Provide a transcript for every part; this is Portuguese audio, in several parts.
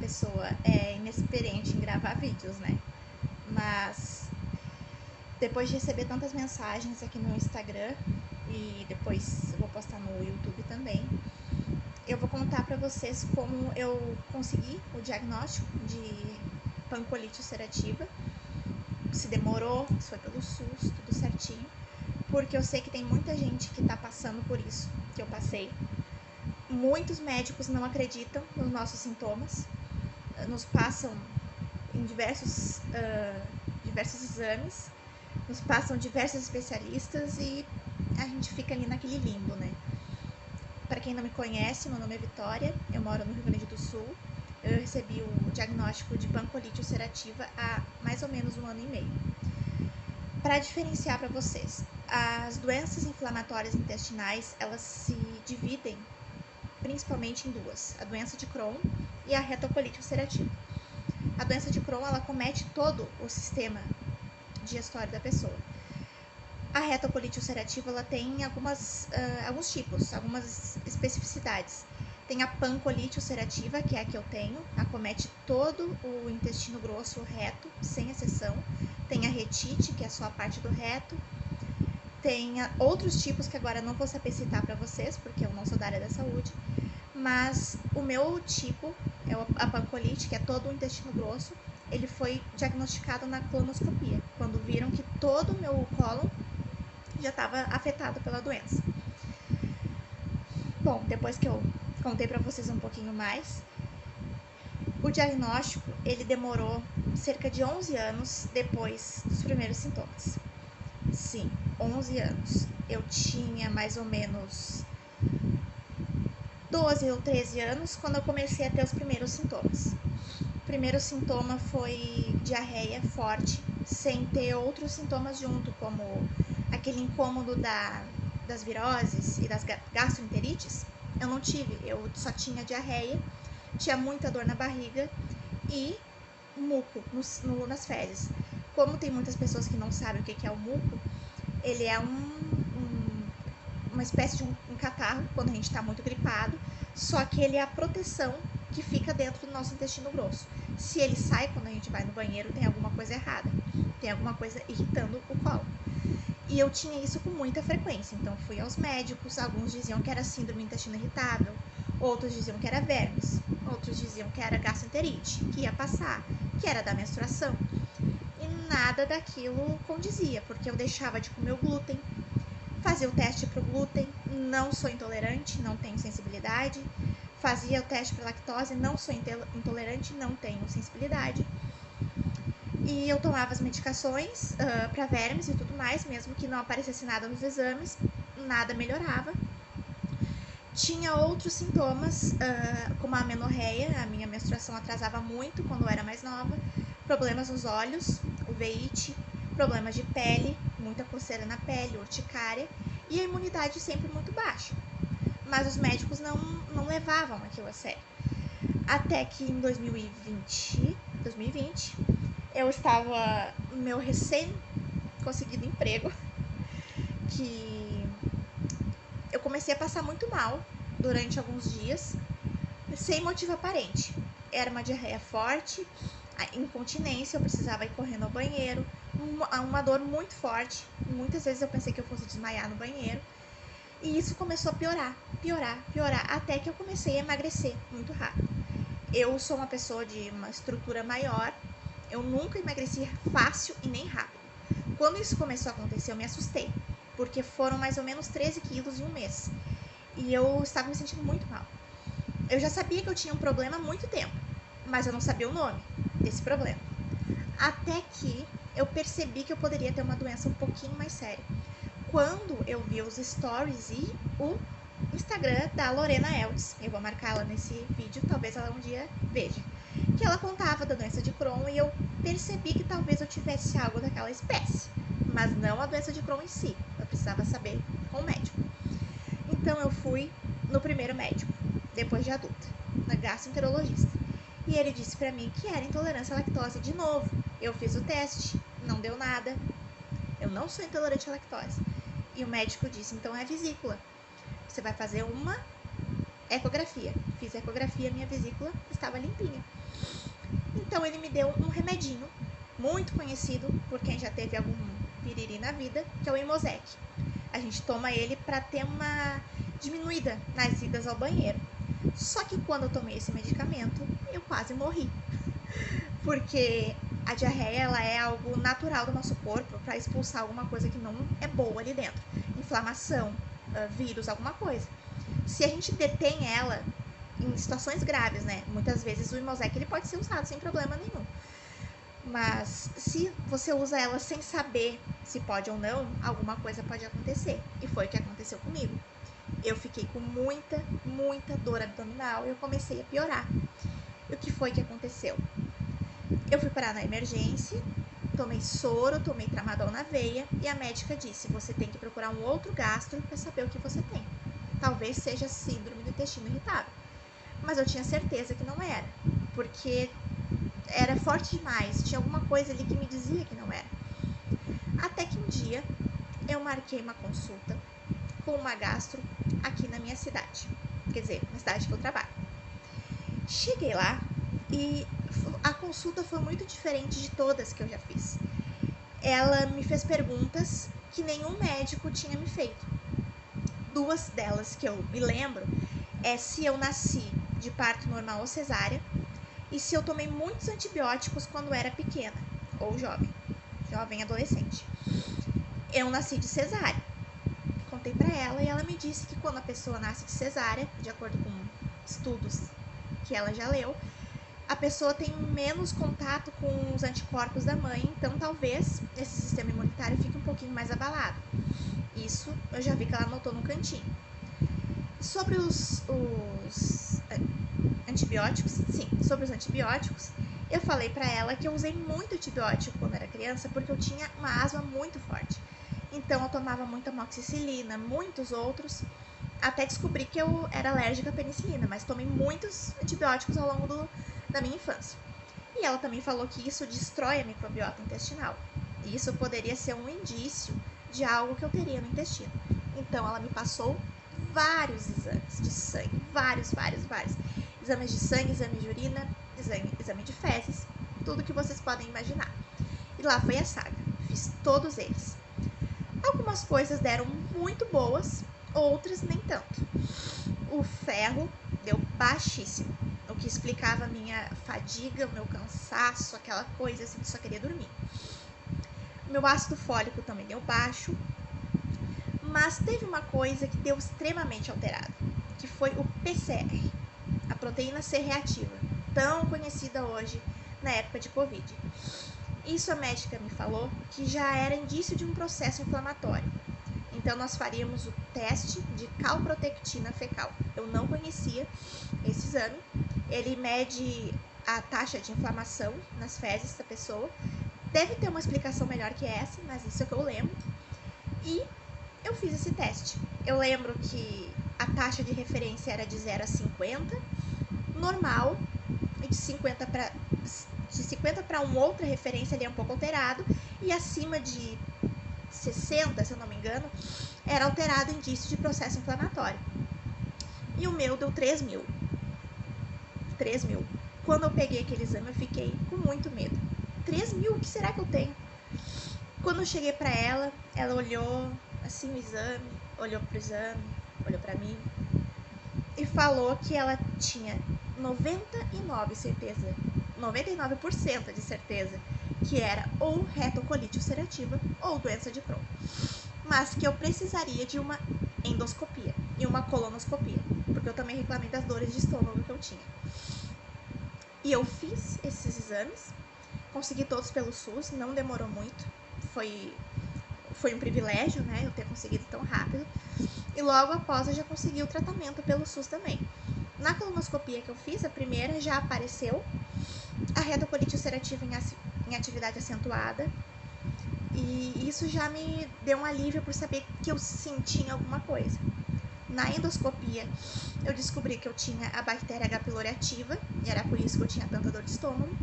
pessoa é inexperiente em gravar vídeos, né? Mas depois de receber tantas mensagens aqui no Instagram e depois eu vou postar no YouTube também, eu vou contar pra vocês como eu consegui o diagnóstico de pancolite ulcerativa, se demorou, se foi pelo SUS, tudo certinho, porque eu sei que tem muita gente que tá passando por isso, que eu passei. Muitos médicos não acreditam nos nossos sintomas, nos passam em diversos exames, nos passam diversos especialistas e a gente fica ali naquele limbo, né? Para quem não me conhece, meu nome é Vitória, eu moro no Rio Grande do Sul. Eu recebi o diagnóstico de pancolite ulcerativa há mais ou menos 1 ano e meio. Para diferenciar para vocês, as doenças inflamatórias intestinais, elas se dividem principalmente em duas, a doença de Crohn e a retocolite ulcerativa. A doença de Crohn, ela comete todo o sistema digestório da pessoa. A retocolite ulcerativa, ela tem alguns tipos, algumas especificidades. Tem a pancolite ulcerativa, que é a que eu tenho, acomete todo o intestino grosso, o reto, sem exceção. Tem a retite, que é só a parte do reto. Tem outros tipos que agora eu não vou saber citar para vocês, porque eu não sou da área da saúde. Mas o meu tipo, é a pancolite, que é todo o intestino grosso, ele foi diagnosticado na colonoscopia, quando viram que todo o meu cólon já estava afetado pela doença. Bom, depois que eu contei para vocês um pouquinho mais, o diagnóstico ele demorou cerca de 11 anos depois dos primeiros sintomas. Sim, 11 anos. Eu tinha mais ou menos 12 ou 13 anos quando eu comecei a ter os primeiros sintomas. O primeiro sintoma foi diarreia forte, sem ter outros sintomas junto, como aquele incômodo das viroses e das gastroenterites. Eu não tive, eu só tinha diarreia, tinha muita dor na barriga e muco nas fezes. Como tem muitas pessoas que não sabem o que é o muco, ele é uma espécie de um catarro quando a gente está muito gripado, só que ele é a proteção que fica dentro do nosso intestino grosso. Se ele sai quando a gente vai no banheiro, tem alguma coisa errada, tem alguma coisa irritando o colo. E eu tinha isso com muita frequência, então fui aos médicos, alguns diziam que era síndrome do intestino irritável, outros diziam que era vermes, outros diziam que era gastroenterite, que ia passar, que era da menstruação. E nada daquilo condizia, porque eu deixava de comer o glúten, fazia o teste para o glúten, não sou intolerante, não tenho sensibilidade. Fazia o teste para lactose, não sou intolerante, não tenho sensibilidade. E eu tomava as medicações para vermes e tudo mais, mesmo que não aparecesse nada nos exames, nada melhorava. Tinha outros sintomas, como a amenorreia, a minha menstruação atrasava muito quando eu era mais nova, problemas nos olhos, uveíte, problemas de pele, muita coceira na pele, urticária, e a imunidade sempre muito baixa. Mas os médicos não levavam aquilo a sério. Até que em 2020, eu estava no meu recém-conseguido emprego, que eu comecei a passar muito mal durante alguns dias, sem motivo aparente. Era uma diarreia forte, incontinência, eu precisava ir correndo ao banheiro, uma dor muito forte, muitas vezes eu pensei que eu fosse desmaiar no banheiro, e isso começou a piorar, até que eu comecei a emagrecer muito rápido. Eu sou uma pessoa de uma estrutura maior, eu nunca emagreci fácil e nem rápido. Quando isso começou a acontecer, eu me assustei, porque foram mais ou menos 13 quilos em um mês, e eu estava me sentindo muito mal. Eu já sabia que eu tinha um problema há muito tempo, mas eu não sabia o nome desse problema. Até que eu percebi que eu poderia ter uma doença um pouquinho mais séria, quando eu vi os stories e o Instagram da Lorena Eldes. Eu vou marcá-la nesse vídeo, talvez ela um dia veja. Que ela contava da doença de Crohn e eu percebi que talvez eu tivesse algo daquela espécie, mas não a doença de Crohn em si. Eu precisava saber com o médico. Então eu fui no primeiro médico, depois de adulta, na gastroenterologista. E ele disse pra mim que era intolerância à lactose de novo. Eu fiz o teste, não deu nada. Eu não sou intolerante à lactose. E o médico disse, então é vesícula. Você vai fazer uma ecografia. Fiz a ecografia, minha vesícula estava limpinha. Então ele me deu um remedinho muito conhecido por quem já teve algum piriri na vida, que é o Imosec. A gente toma ele para ter uma diminuída nas idas ao banheiro. Só que quando eu tomei esse medicamento, eu quase morri. Porque a diarreia, ela é algo natural do nosso corpo para expulsar alguma coisa que não é boa ali dentro. Inflamação, vírus, alguma coisa. Se a gente detém ela em situações graves, né? Muitas vezes o Imosec ele pode ser usado sem problema nenhum. Mas se você usa ela sem saber se pode ou não, alguma coisa pode acontecer. E foi o que aconteceu comigo. Eu fiquei com muita dor abdominal e eu comecei a piorar. E o que foi que aconteceu? Eu fui parar na emergência, tomei soro, tomei tramadol na veia e a médica disse, você tem que procurar um outro gastro para saber o que você tem. Talvez seja síndrome do intestino irritável. Mas eu tinha certeza que não era, porque era forte demais, tinha alguma coisa ali que me dizia que não era. Até que um dia eu marquei uma consulta com uma gastro aqui na minha cidade, quer dizer, na cidade que eu trabalho. Cheguei lá e a consulta foi muito diferente de todas que eu já fiz. Ela me fez perguntas que nenhum médico tinha me feito. Duas delas que eu me lembro é se eu nasci de parto normal ou cesárea e se eu tomei muitos antibióticos quando era pequena ou jovem adolescente. Eu nasci de cesárea. Contei pra ela e ela me disse que quando a pessoa nasce de cesárea, de acordo com estudos que ela já leu, a pessoa tem menos contato com os anticorpos da mãe, então talvez esse sistema imunitário fique um pouquinho mais abalado. Isso eu já vi que ela anotou no cantinho. Sobre os antibióticos, sobre os antibióticos, eu falei pra ela que eu usei muito antibiótico quando era criança porque eu tinha uma asma muito forte. Então eu tomava muita amoxicilina, muitos outros, até descobri que eu era alérgica à penicilina, mas tomei muitos antibióticos ao longo da minha infância. E ela também falou que isso destrói a microbiota intestinal. E isso poderia ser um indício de algo que eu teria no intestino. Então ela me passou vários exames de sangue, vários. Exames de sangue, exame de urina, exame de fezes, tudo que vocês podem imaginar. E lá foi a saga, fiz todos eles. Algumas coisas deram muito boas, outras nem tanto. O ferro deu baixíssimo, o que explicava a minha fadiga, o meu cansaço, aquela coisa assim que só queria dormir. Meu ácido fólico também deu baixo, mas teve uma coisa que deu extremamente alterado, que foi o PCR, a proteína C reativa, tão conhecida hoje na época de Covid. Isso a médica me falou que já era indício de um processo inflamatório. Então nós faríamos o teste de calprotectina fecal. Eu não conhecia esse exame. Ele mede a taxa de inflamação nas fezes da pessoa. Deve ter uma explicação melhor que essa, mas isso é o que eu lembro. E eu fiz esse teste. Eu lembro que a taxa de referência era de 0 a 50, normal, e de 50 para uma outra referência ali é um pouco alterado, e acima de 60, se eu não me engano, era alterado indício de processo inflamatório. E o meu deu 3.000. 3.000. Quando eu peguei aquele exame, eu fiquei com muito medo. 3.000? O que será que eu tenho? Quando eu cheguei pra ela, ela olhou assim o exame, olhou pro exame, olhou pra mim e falou que ela tinha 99% de certeza que era ou retocolite ulcerativa ou doença de Crohn, mas que eu precisaria de uma endoscopia e uma colonoscopia, porque eu também reclamei das dores de estômago que eu tinha. E eu fiz esses exames, consegui todos pelo SUS, não demorou muito, foi um privilégio, né, eu ter conseguido tão rápido, e logo após eu já consegui o tratamento pelo SUS também. Na colonoscopia que eu fiz, a primeira, já apareceu a retocolite ulcerativa em atividade acentuada, e isso já me deu um alívio por saber que eu sentia alguma coisa. Na endoscopia, eu descobri que eu tinha a bactéria H. pylori ativa, e era por isso que eu tinha tanta dor de estômago,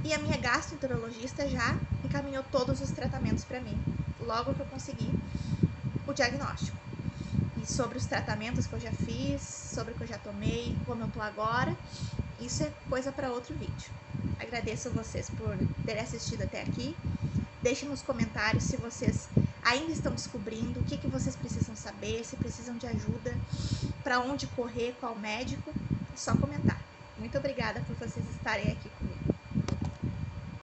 e a minha gastroenterologista já encaminhou todos os tratamentos para mim, logo que eu consegui o diagnóstico. sobre os tratamentos que eu já fiz, sobre o que eu já tomei, como eu tô agora. Isso é coisa para outro vídeo. Agradeço vocês por terem assistido até aqui. Deixem nos comentários se vocês ainda estão descobrindo, o que vocês precisam saber, se precisam de ajuda, para onde correr, qual médico. É só comentar. Muito obrigada por vocês estarem aqui comigo.